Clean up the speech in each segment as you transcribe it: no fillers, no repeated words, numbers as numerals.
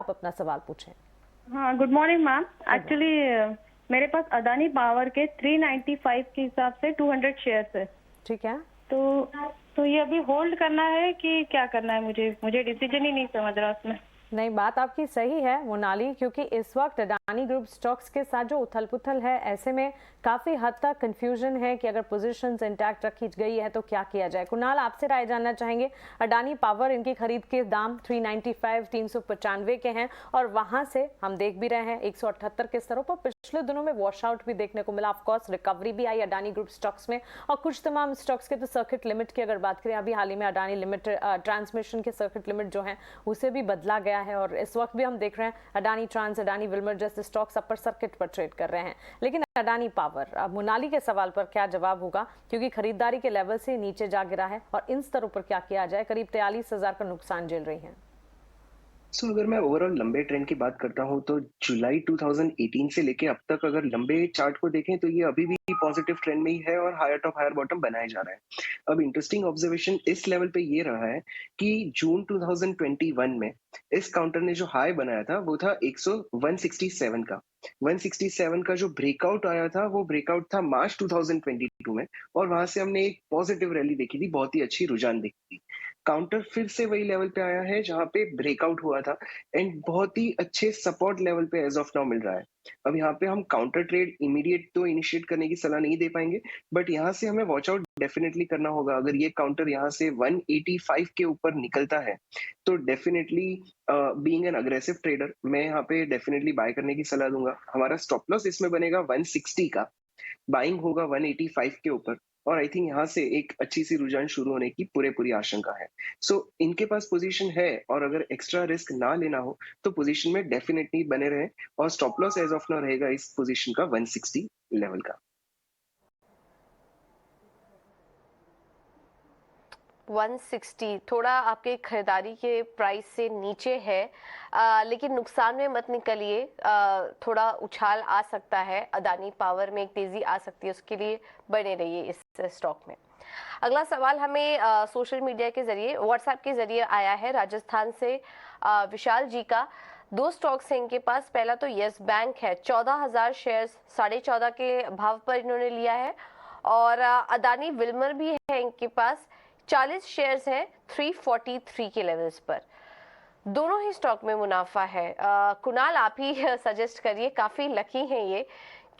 आप अपना सवाल पूछें। हाँ, गुड मॉर्निंग मैम। एक्चुअली मेरे पास अदानी पावर के 395 के हिसाब से 200 शेयर्स है। ठीक है, तो ये अभी होल्ड करना है कि क्या करना है? मुझे डिसीजन ही नहीं समझ रहा उसमें। नहीं, बात आपकी सही है मोनाली, क्योंकि इस वक्त अडानी ग्रुप स्टॉक्स के साथ जो उथल पुथल है, ऐसे में काफ़ी हद तक कंफ्यूजन है कि अगर पोजीशंस इंटैक्ट रखी गई है तो क्या किया जाए। कुणाल, आपसे राय जानना चाहेंगे। अडानी पावर, इनकी खरीद के दाम 395 395 के हैं और वहां से हम देख भी रहे हैं 178 के स्तरों पर पिछले दिनों में वॉश आउट भी देखने को मिला। ऑफकोर्स रिकवरी भी आई अडानी ग्रुप स्टॉक्स में, और कुछ तमाम स्टॉक्स के तो सर्किट लिमिट की अगर बात करें, अभी हाल ही में अडानी लिमिट ट्रांसमिशन के सर्किट लिमिट जो है उसे भी बदला गया है, और इस वक्त भी हम देख रहे हैं अडानी ट्रांस, अडानी विल्मर जैसे स्टॉक्स अपर सर्किट पर ट्रेड कर रहे हैं। लेकिन अडानी पावर, अब मोनाली के सवाल पर क्या जवाब होगा, क्योंकि खरीदारी के लेवल से नीचे जा गिरा है और इन स्तरों पर क्या किया जाए। करीब 43,000 का नुकसान झेल रही है। अगर मैं ओवरऑल लंबे ट्रेंड की बात करता हूं तो जुलाई 2018 से लेके अब तक अगर लंबे चार्ट को देखें तो ये अभी भी पॉजिटिव ट्रेंड में ही है और हायर टॉप हायर बॉटम बनाए जा रहा है। अब इंटरेस्टिंग ऑब्जर्वेशन इस लेवल पे ये रहा है कि जून 2021 में इस काउंटर ने जो हाई बनाया था वो था 167 का। 167 का जो ब्रेकआउट आया था वो ब्रेकआउट था मार्च 2022 में, और वहां से हमने एक पॉजिटिव रैली देखी थी, बहुत ही अच्छी रुझान देखी थी। काउंटर फिर से वही लेवल पे आया है जहां पे ब्रेकआउट हुआ था एंड बहुत ही अच्छे सपोर्ट लेवल पे एज ऑफ नाउ मिल रहा है। अब यहाँ पे हम काउंटर ट्रेड इमीडिएट तो इनिशिएट करने की सलाह नहीं दे पाएंगे, बट यहाँ से हमें वॉच आउट डेफिनेटली करना होगा। अगर ये काउंटर यहाँ से 185 के ऊपर निकलता है तो definitely being an aggressive trader मैं यहाँ पे डेफिनेटली बाय करने की सलाह दूंगा। हमारा स्टॉप लॉस इसमें बनेगा 160 का, बाइंग होगा 185 के ऊपर, और आई थिंक यहाँ से एक अच्छी सी रुझान शुरू होने की पूरी आशंका है। इनके पास पोजीशन है, और अगर एक्स्ट्रा रिस्क ना लेना हो तो पोजीशन में डेफिनेटली बने रहे, और stop loss as of now रहेगा इस पोजीशन का 160 लेवल का। 160 थोड़ा आपके खरीदारी के प्राइस से नीचे है, लेकिन नुकसान में मत निकलिए। थोड़ा उछाल आ सकता है, अदानी पावर में एक तेजी आ सकती है, उसके लिए बने रहिए इस स्टॉक में। अगला सवाल हमें सोशल मीडिया के जरिए, व्हाट्सएप के जरिए आया है राजस्थान से विशाल जी का। दो स्टॉक्स हैं इनके पास। पहला तो यस बैंक है, 14,000 शेयर्स 14.5 के भाव पर इन्होंने लिया है, और अदानी विल्मर भी है इनके पास, 40 शेयर्स हैं 343 के लेवल्स पर। दोनों ही स्टॉक में मुनाफा है। कुणाल, आप ही सजेस्ट करिए। काफी लकी हैं ये,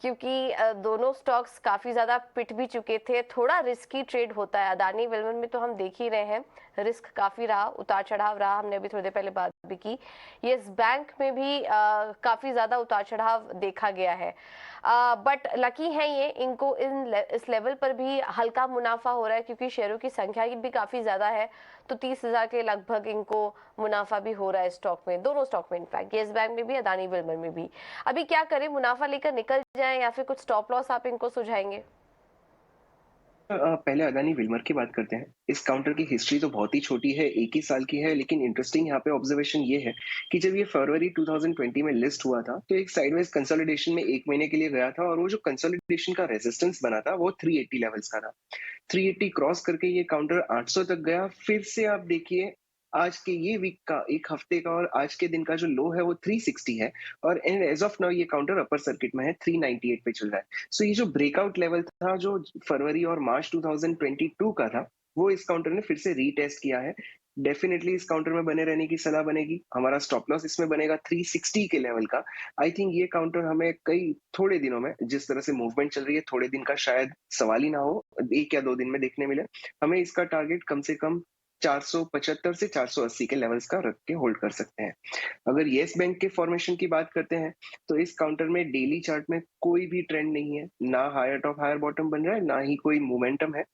क्योंकि दोनों स्टॉक्स काफी ज्यादा पिट भी चुके थे। थोड़ा रिस्की ट्रेड होता है। अदानी विल्मर में तो हम देख ही रहे हैं, रिस्क काफी रहा, उतार चढ़ाव रहा, हमने अभी थोड़ी देर पहले बात भी की। यस बैंक में भी काफी ज्यादा उतार चढ़ाव देखा गया है, बट लकी है ये, इनको इस लेवल पर भी हल्का मुनाफा हो रहा है, क्योंकि शेयरों की संख्या भी काफी ज्यादा है, तो 30,000 के लगभग इनको मुनाफा भी हो रहा है स्टॉक में, दोनों स्टॉक में, इनफैक्ट येस बैंक में भी, अदानी विल्मर में भी। अभी क्या करें, मुनाफा लेकर निकल जाएं या फिर कुछ स्टॉप लॉस आप इनको सुझाएंगे? पहले अदानी विल्मर की बात करते हैं। इस काउंटर की हिस्ट्री तो बहुत ही छोटी है, 1 ही साल की है, लेकिन इंटरेस्टिंग यहाँ पे ऑब्जर्वेशन ये है कि जब ये फरवरी 2020 में लिस्ट हुआ था तो एक साइडवेज कंसोलिडेशन में 1 महीने के लिए गया था, और वो जो कंसोलिडेशन का रेजिस्टेंस बना था वो 380 लेवल्स का था। 380 क्रॉस करके ये काउंटर 800 तक गया। फिर से आप देखिए आज के ये वीक का, एक हफ्ते का और आज के दिन का जो लो है वो 360 है, और एज ऑफ नाउ ये काउंटर अपर सर्किट में है, 398 पे चल रहा है। ये जो ब्रेकआउट लेवल था जो फरवरी और मार्च 2022 का था, वो इस काउंटर ने फिर से रीटेस्ट किया है। डेफिनेटली इस काउंटर में बने रहने की सलाह बनेगी। हमारा स्टॉप लॉस इसमें बनेगा 360 के लेवल का। आई थिंक ये काउंटर हमें थोड़े दिनों में, जिस तरह से मूवमेंट चल रही है, थोड़े दिन का शायद सवाल ही ना हो, 1 या 2 दिन में देखने मिले। हमें इसका टारगेट कम से कम 475 से 480 के लेवल्स का रख के होल्ड कर सकते हैं। अगर येस बैंक के फॉर्मेशन की बात करते हैं तो इस काउंटर में डेली चार्ट में कोई भी ट्रेंड नहीं है, ना हायर टॉप हायर बॉटम बन रहा है, ना ही कोई मोमेंटम है।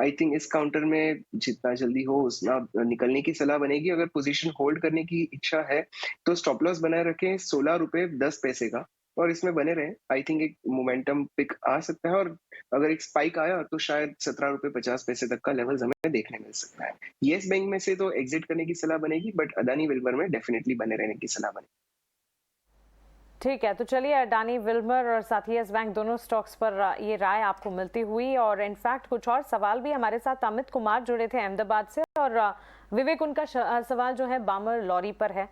आई थिंक इस काउंटर में जितना जल्दी हो उतना निकलने की सलाह बनेगी। अगर पोजीशन होल्ड करने की इच्छा है तो स्टॉप लॉस बनाए रखें 16 रुपए 10 पैसे का, और इसमें बने रहे। आई थिंक एक मोमेंटम पिक आ सकता है, और अगर एक स्पाइक आया तो शायद 17 रुपए 50 पैसे तक का लेवल हमें देखने मिल सकता है। येस बैंक में से तो एग्जिट करने की सलाह बनेगी, बट अदानी विल्मर में डेफिनेटली बने रहने की सलाह बनेगी। ठीक है, तो चलिए अडानी विल्मर और साथ ही येस बैंक दोनों स्टॉक्स पर ये राय आपको मिलती हुई, और इनफैक्ट कुछ और सवाल भी हमारे साथ अमित कुमार जुड़े थे अहमदाबाद से, और विवेक, उनका सवाल जो है बामर लॉरी पर है।